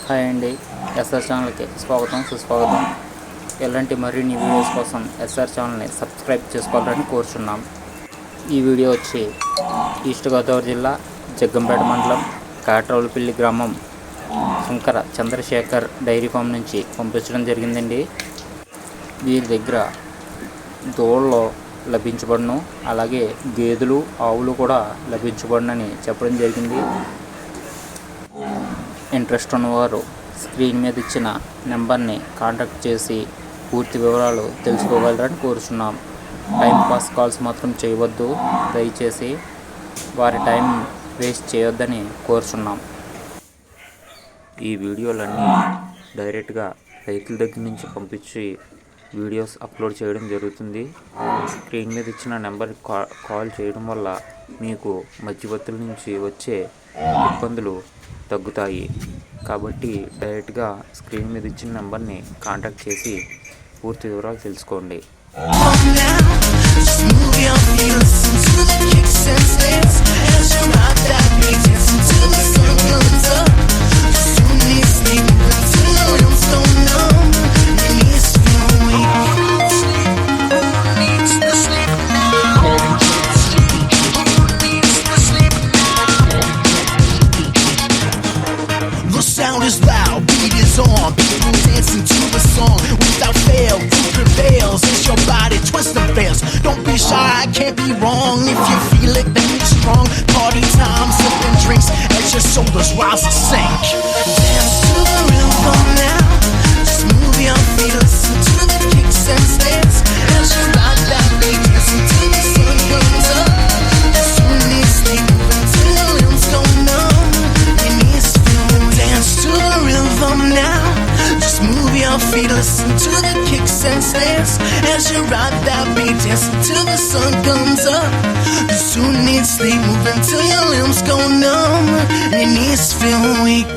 Hi అండి, SR ఛానల్కి స్వాగతం సుస్వాగతం. ఇలాంటి మరిన్ని వీడియోస్ కోసం ఎస్ఆర్ ఛానల్ని సబ్స్క్రైబ్ చేసుకోవాలని కోరుచున్నాం. ఈ వీడియో వచ్చి ఈస్ట్ గోదావరి జిల్లా జగ్గంపేట మండలం కాట్రౌలపల్లి గ్రామం శంకర చంద్రశేఖర్ డైరీ ఫామ్ నుంచి పంపించడం జరిగిందండి. వీరి దగ్గర దూడలు లభించబడును, అలాగే గేదెలు ఆవులు కూడా లభించబడునని చెప్పడం జరిగింది. ఇంట్రెస్ట్ ఉన్నవారు స్క్రీన్ మీద ఇచ్చిన నెంబర్ని కాంటాక్ట్ చేసి పూర్తి వివరాలు తెలుసుకోగలరని కోరుచున్నాం. టైంపాస్ కాల్స్ మాత్రం చేయవద్దు, దయచేసి వారి టైం వేస్ట్ చేయొద్దని కోరుచున్నాం. ఈ వీడియోలన్నీ డైరెక్ట్గా రైతుల దగ్గర నుంచి పంపించి వీడియోస్ అప్లోడ్ చేయడం జరుగుతుంది. స్క్రీన్ మీద ఇచ్చిన నెంబర్కి కాల్ చేయడం వల్ల మీకు మధ్యవర్తుల నుంచి వచ్చే ఇబ్బందులు తగ్గుతాయి. కాబట్టి డైరెక్ట్గా స్క్రీన్ మీద ఇచ్చిన నెంబర్ని కాంటాక్ట్ చేసి పూర్తి వివరాలు తెలుసుకోండి. Sound is loud, beat is on. People dancing to the song without fail. Who prevails? Is your body twist and fails? Don't be shy, I can't be wrong. If you feel it, then you're strong. Party time, sipping drinks as your shoulders rise and sink. Dance to the rhythm now. Just move your feet, listen to the kicks and snares as you rock that beat, dancing till the sun comes up. Soon need sleep until your limbs go numb. Your knees feel weak. Dance to the rhythm now. Just move your feet, listen to the kicks and snares as you rock that beat, dancing till the sun comes up. You soon need sleep, move until your limbs go numb and your knees feel weak.